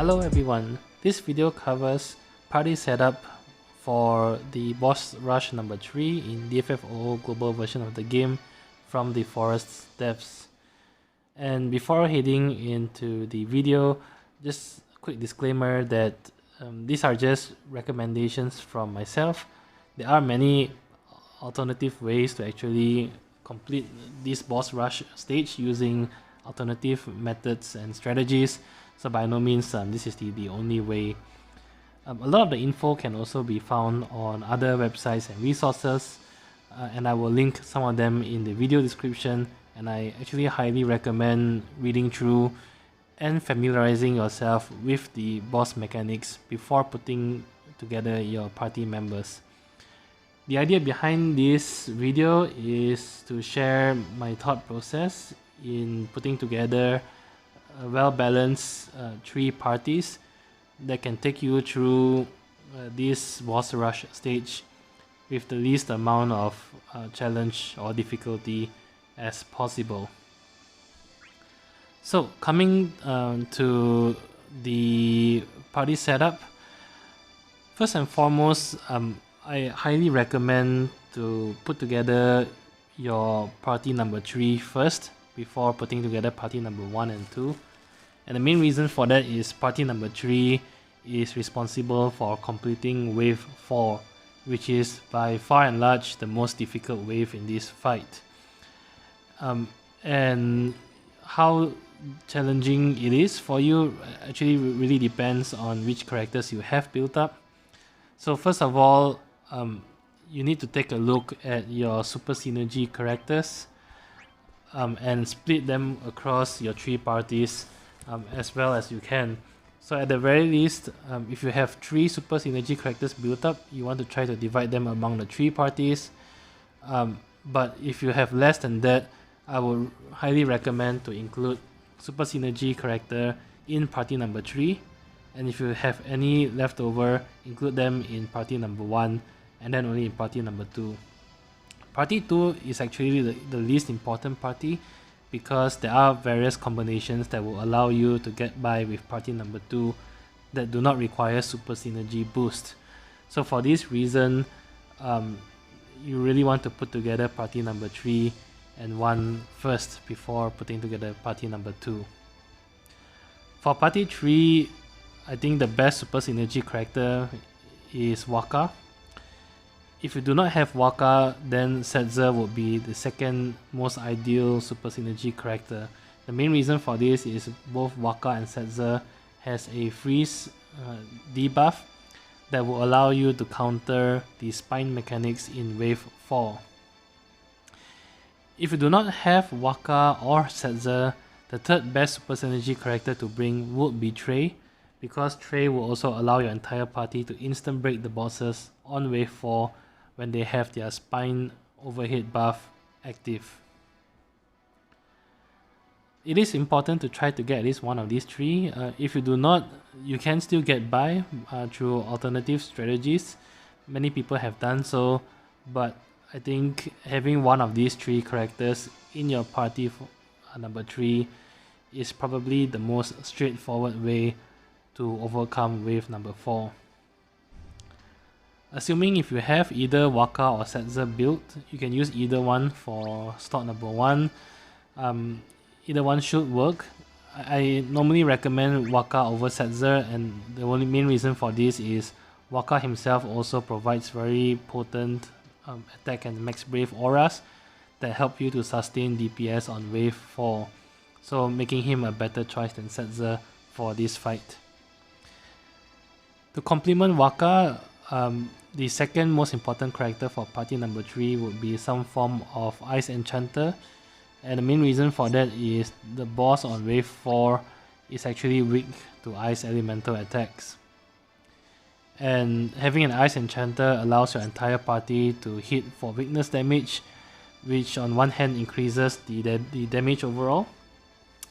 Hello everyone, this video covers party setup for the Boss Rush number 3 in DFFOO global version of the game from the Forest devs. And before heading into the video, just a quick disclaimer that these are just recommendations from myself. There are many alternative ways to actually complete this Boss Rush stage using alternative methods and strategies. So by no means this is the only way. A lot of the info can also be found on other websites and resources, and I will link some of them in the video description, and I actually highly recommend reading through and familiarizing yourself with the boss mechanics before putting together your party members. The idea behind this video is to share my thought process in putting together well-balanced 3 parties that can take you through this boss rush stage with the least amount of challenge or difficulty as possible. So coming to the party setup, first and foremost, I highly recommend to put together your party number 3 first before putting together party number 1 and 2. And the main reason for that is party number 3 is responsible for completing wave 4, which is by far and large the most difficult wave in this fight. And how challenging it is for you actually really depends on which characters you have built up. So first of all, you need to take a look at your super synergy characters and split them across your 3 parties as well as you can. So at the very least, if you have 3 super synergy characters built up, you want to try to divide them among the 3 parties. But if you have less than that, I would highly recommend to include super synergy character in party number 3. And if you have any left over, include them in party number 1 and then only in party number 2. Party 2 is actually the least important party because there are various combinations that will allow you to get by with party number 2 that do not require super synergy boost. So for this reason, you really want to put together party number 3 and 1 first before putting together party number 2. For party 3, I think the best super synergy character is Waka. If you do not have Waka, then Setzer would be the second most ideal super synergy character. The main reason for this is both Waka and Setzer has a freeze debuff that will allow you to counter the spine mechanics in wave 4. If you do not have Waka or Setzer, the third best super synergy character to bring would be Trey, because Trey will also allow your entire party to instant break the bosses on wave 4 when they have their spine overhead buff active. It is important to try to get at least one of these 3. If you do not, you can still get by through alternative strategies. Many people have done so, but I think having one of these 3 characters in your party for number 3 is probably the most straightforward way to overcome wave number 4. Assuming if you have either Waka or Setzer built, you can use either one for slot number 1. Either one should work. I normally recommend Waka over Setzer, and the only main reason for this is Waka himself also provides very potent attack and max brave auras that help you to sustain DPS on wave 4, so making him a better choice than Setzer for this fight. To complement Waka, the second most important character for party number 3 would be some form of Ice Enchanter, and the main reason for that is the boss on wave 4 is actually weak to ice elemental attacks. And having an Ice Enchanter allows your entire party to hit for weakness damage, which on one hand increases the damage overall,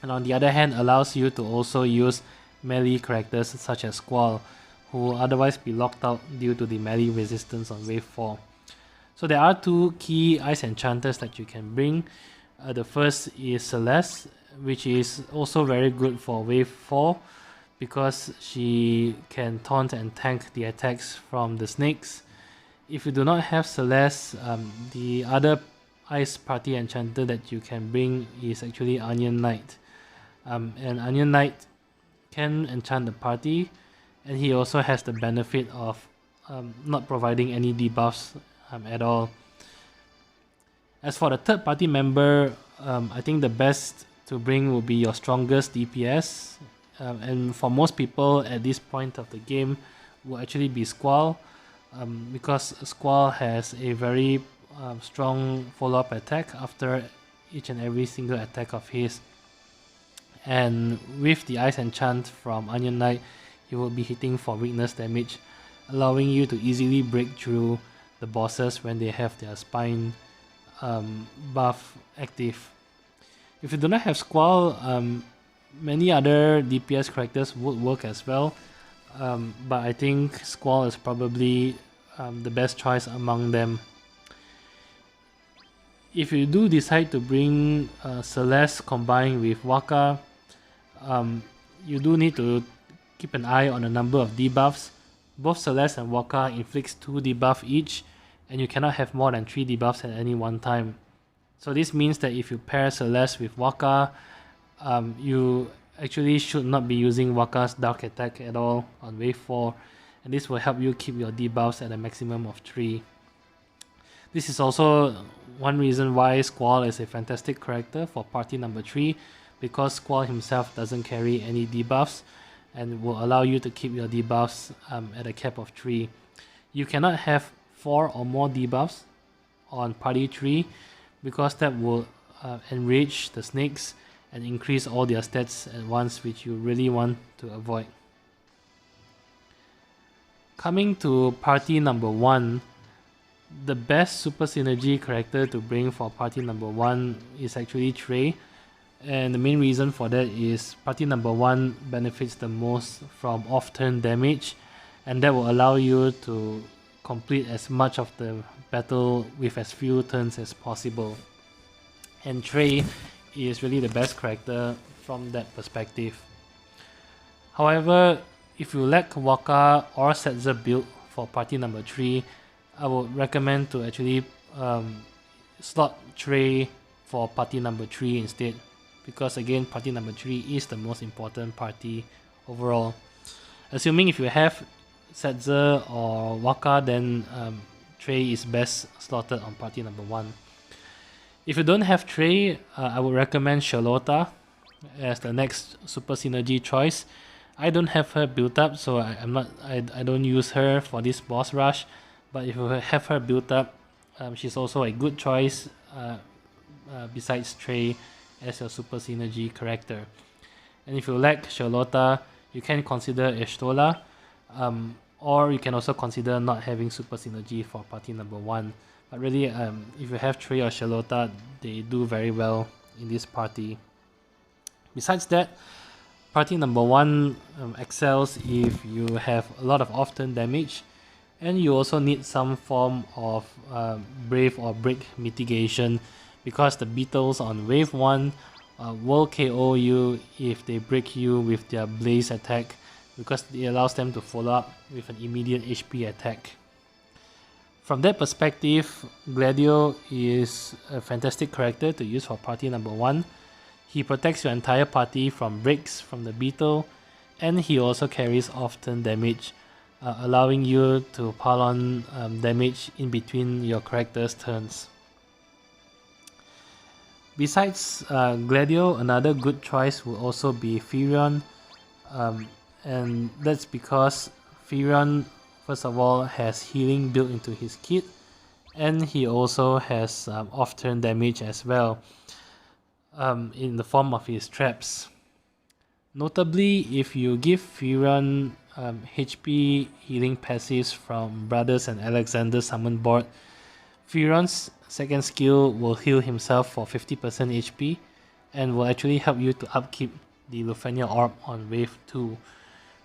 and on the other hand allows you to also use melee characters such as Squall, who will otherwise be locked out due to the melee resistance on wave 4. So there are 2 key Ice Enchanters that you can bring. The first is Celeste, which is also very good for wave 4 because she can taunt and tank the attacks from the snakes. If you do not have Celeste, the other ice party enchanter that you can bring is actually Onion Knight. And Onion Knight can enchant the party, and he also has the benefit of not providing any debuffs at all. As for the third party member, I think the best to bring will be your strongest DPS, and for most people at this point of the game will actually be Squall, because Squall has a very strong follow-up attack after each and every single attack of his. And with the Ice Enchant from Onion Knight, you will be hitting for weakness damage, allowing you to easily break through the bosses when they have their spine buff active. If you do not have Squall, many other DPS characters would work as well, but I think Squall is probably the best choice among them. If you do decide to bring Celeste combined with Waka, you do need to keep an eye on the number of debuffs. Both Celeste and Waka inflicts 2 debuffs each, and you cannot have more than 3 debuffs at any one time. So this means that if you pair Celeste with Waka, you actually should not be using Waka's Dark Attack at all on wave 4, and this will help you keep your debuffs at a maximum of 3. This is also one reason why Squall is a fantastic character for party number 3, because Squall himself doesn't carry any debuffs and will allow you to keep your debuffs at a cap of 3. You cannot have 4 or more debuffs on party 3, because that will enrage the snakes and increase all their stats at once, which you really want to avoid. Coming to party number 1, the best super synergy character to bring for party number 1 is actually Trey, and the main reason for that is party number 1 benefits the most from off-turn damage, and that will allow you to complete as much of the battle with as few turns as possible. And Trey is really the best character from that perspective. However, if you lack Waka or Setzer build for party number 3, I would recommend to actually slot Trey for party number 3 instead, because again, party number 3 is the most important party overall. Assuming if you have Setzer or Waka, then Trey is best slotted on party number 1. If you don't have Trey, I would recommend Charlotta as the next super synergy choice. I don't have her built up, so I don't use her for this boss rush. But if you have her built up, she's also a good choice besides Trey as your super synergy character. And if you lack Charlotta, you can consider Estola, or you can also consider not having super synergy for party number 1. But really, if you have Trey or Charlotta, they do very well in this party. Besides that, party number 1 excels if you have a lot of off-turn damage, and you also need some form of Brave or Break mitigation, because the beetles on wave 1 will KO you if they break you with their Blaze attack, because it allows them to follow up with an immediate HP attack. From that perspective, Gladio is a fantastic character to use for party number 1. He protects your entire party from breaks from the beetle, and he also carries off-turn damage, allowing you to pile on damage in between your character's turns. Besides Gladio, another good choice will also be Firion, and that's because Firion, first of all, has healing built into his kit, and he also has off-turn damage as well, in the form of his traps. Notably, if you give Firion HP healing passives from Brothers and Alexander summon board, Firion's second skill will heal himself for 50% HP and will actually help you to upkeep the Lufenia Orb on wave 2.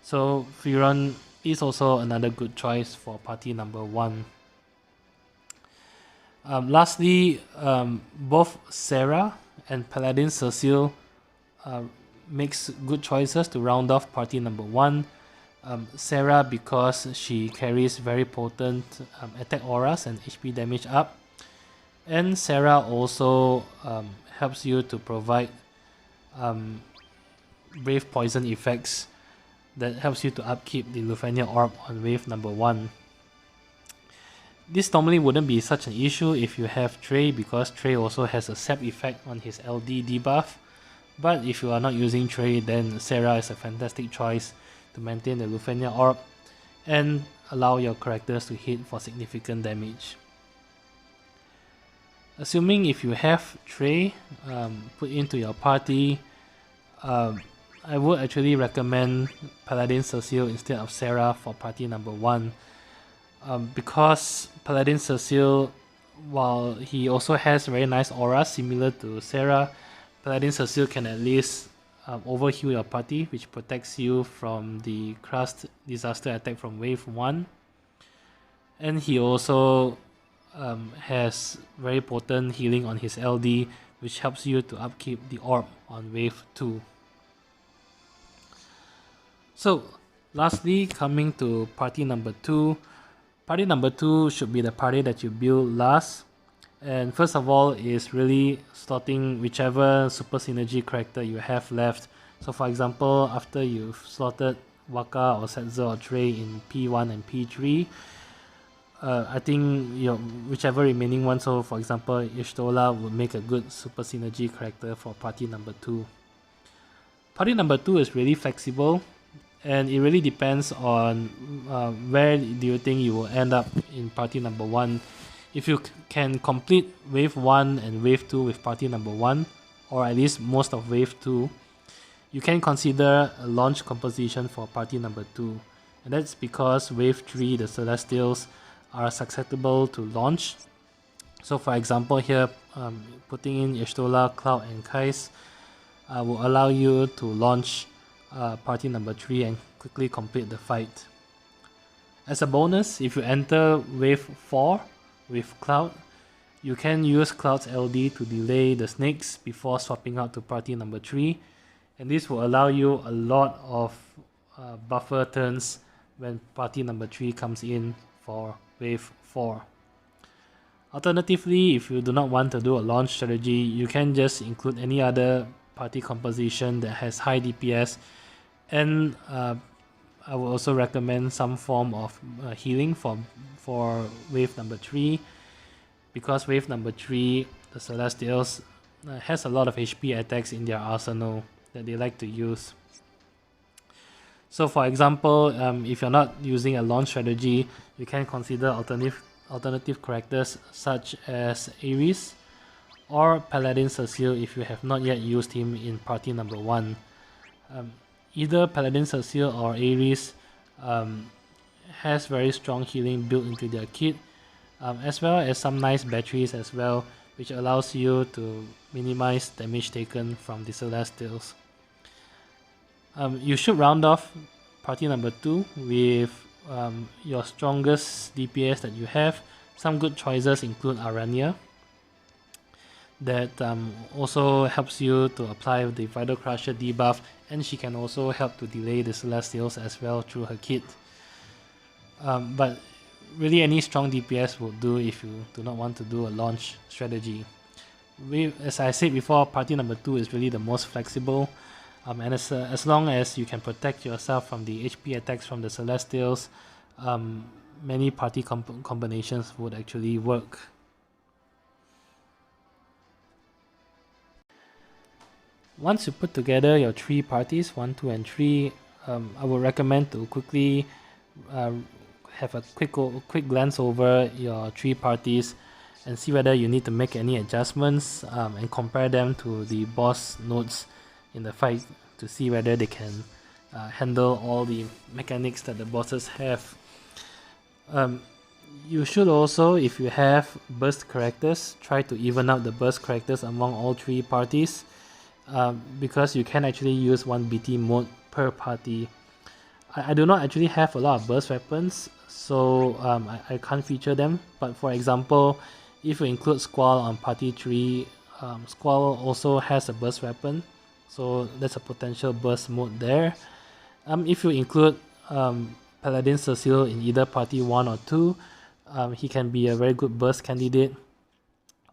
So Firion is also another good choice for party number 1. Lastly, both Sarah and Paladin Cecile makes good choices to round off party number 1. Sarah, because she carries very potent attack auras and HP damage up. And Sarah also helps you to provide Brave Poison effects that helps you to upkeep the Lufenia Orb on wave number 1. This normally wouldn't be such an issue if you have Trey, because Trey also has a sap effect on his LD debuff. But if you are not using Trey, then Sarah is a fantastic choice to maintain the Lufenia Orb and allow your characters to hit for significant damage. Assuming if you have Trey put into your party, I would actually recommend Paladin Cecile instead of Sarah for party number 1. Because Paladin Cecile, while he also has very nice aura similar to Sarah, Paladin Cecile can at least overheal your party, which protects you from the Crust Disaster attack from wave 1. And he also has very potent healing on his LD, which helps you to upkeep the orb on wave 2. So lastly, coming to party number 2. Party number 2 should be the party that you build last. And first of all is really slotting whichever super synergy character you have left. So for example, after you've slotted Waka or Setzer or Trey in P1 and P3, I think whichever remaining one, so for example Ishtola would make a good super synergy character for party number 2. Party number 2 is really flexible, and it really depends on where do you think you will end up in party number 1. If you can complete wave 1 and wave 2 with party number 1, or at least most of wave 2, you can consider a launch composition for party number 2. And that's because wave 3, the Celestials, are susceptible to launch. So for example here, putting in Ishtola, Cloud and Kais will allow you to launch party number 3 and quickly complete the fight. As a bonus, if you enter wave 4 with Cloud, you can use Cloud's LD to delay the snakes before swapping out to party number 3, and this will allow you a lot of buffer turns when party number 3 comes in for wave 4. Alternatively, if you do not want to do a launch strategy, you can just include any other party composition that has high DPS, and I will also recommend some form of healing for wave number 3, because wave number 3, the Celestials, has a lot of HP attacks in their arsenal that they like to use. So for example, if you're not using a launch strategy, you can consider alternative characters such as Ares or Paladin Cecile if you have not yet used him in party number 1. Either Paladin Cecile or Ares has very strong healing built into their kit, as well as some nice batteries as well, which allows you to minimize damage taken from the Celestials. You should round off party number 2 with your strongest DPS that you have. Some good choices include Aranya, that also helps you to apply the Vital Crusher debuff, and she can also help to delay the Celestials as well through her kit. But really any strong DPS will do if you do not want to do a launch strategy. As I said before, party number 2 is really the most flexible, and as long as you can protect yourself from the HP attacks from the Celestials, many party combinations would actually work. Once you put together your 3 parties, 1, 2 and 3, I would recommend to quickly have a quick glance over your 3 parties and see whether you need to make any adjustments, and compare them to the boss nodes in the fight to see whether they can handle all the mechanics that the bosses have. You should also, if you have burst characters, try to even out the burst characters among all 3 parties, because you can actually use 1 BT mode per party. I do not actually have a lot of burst weapons, so I can't feature them, but for example, if you include Squall on party 3, Squall also has a burst weapon, so that's a potential burst mode there. If you include Paladin Cecile in either party 1 or 2, he can be a very good burst candidate.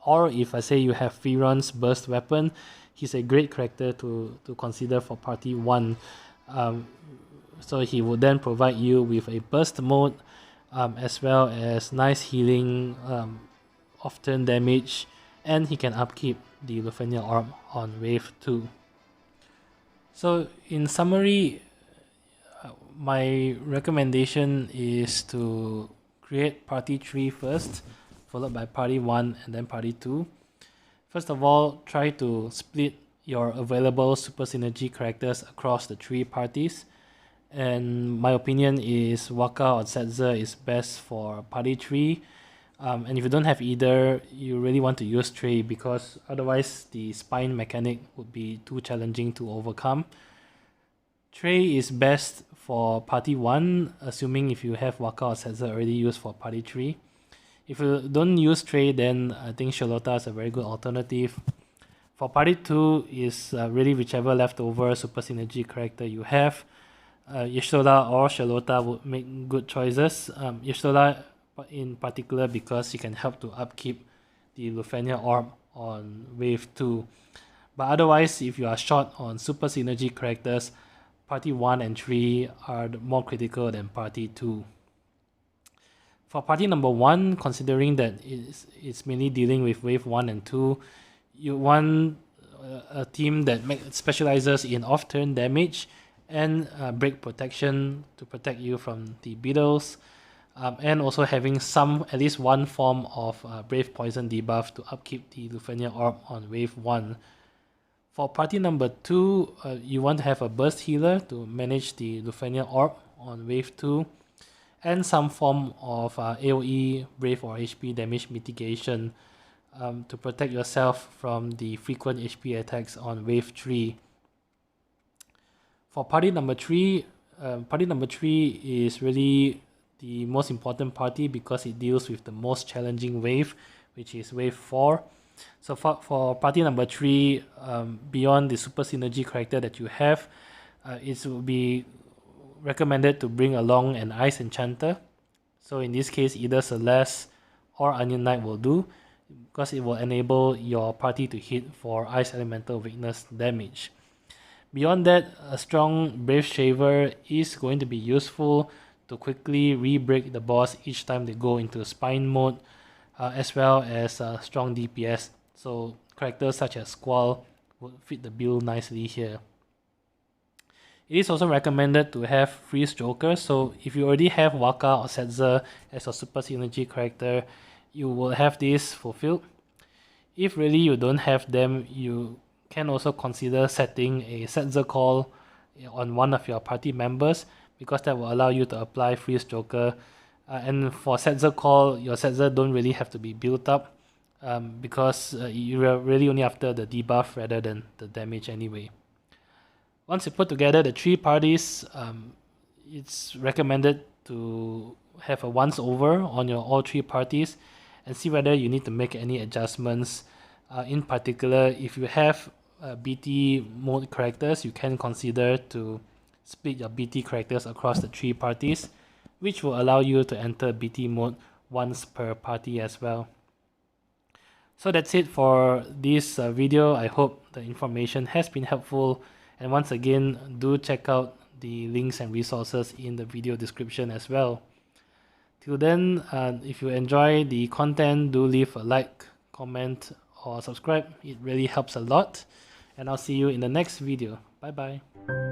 Or if I say you have Firon's burst weapon, he's a great character to consider for party 1. So he would then provide you with a burst mode, as well as nice healing, off-turn damage, and he can upkeep the Lufenia Orb on wave 2. So in summary, my recommendation is to create party 3 first, followed by party 1 and then party 2. First of all, try to split your available super synergy characters across the 3 parties. And my opinion is Waka or Setzer is best for party 3. And if you don't have either, you really want to use Trey, because otherwise the spine mechanic would be too challenging to overcome. Trey is best for party 1, assuming if you have Waka or Setzer already used for party 3. If you don't use Trey, then I think Charlotta is a very good alternative. For party 2 is really whichever leftover super synergy character you have. Yashoda or Charlotta would make good choices. Yashoda in particular because she can help to upkeep the Lufenia Orb on wave 2. But otherwise, if you are short on super synergy characters, party 1 and 3 are more critical than party 2. For party number 1, considering that it's mainly dealing with wave 1 and 2, you want a team that specializes in off-turn damage and break protection to protect you from the beetles, and also having at least one form of Brave Poison debuff to upkeep the Lufenia Orb on wave 1. For party number 2, you want to have a burst healer to manage the Lufenia Orb on wave 2, and some form of AoE, Brave or HP damage mitigation to protect yourself from the frequent HP attacks on wave 3. For party number 3 is really the most important party because it deals with the most challenging wave, which is wave 4. So for party number 3, beyond the super synergy character that you have, it will be recommended to bring along an Ice Enchanter. So in this case, either Celeste or Onion Knight will do, because it will enable your party to hit for Ice Elemental weakness damage. Beyond that, a strong Brave Shaver is going to be useful to quickly re-break the boss each time they go into spine mode, as well as strong DPS. So characters such as Squall would fit the bill nicely here. It is also recommended to have Freeze Joker, so if you already have Waka or Setzer as a super synergy character, you will have this fulfilled. If really you don't have them, you can also consider setting a Setzer call on one of your party members, because that will allow you to apply Freeze Joker. And for Setzer call, your Setzer don't really have to be built up, because you are really only after the debuff rather than the damage anyway. Once you put together the 3 parties, it's recommended to have a once over on your all 3 parties and see whether you need to make any adjustments. In particular, if you have BT mode characters, you can consider to split your BT characters across the 3 parties, which will allow you to enter BT mode once per party as well. So that's it for this video. I hope the information has been helpful, and once again, do check out the links and resources in the video description as well. Till then, if you enjoy the content, do leave a like, comment, or subscribe. It really helps a lot, and I'll see you in the next video. Bye bye.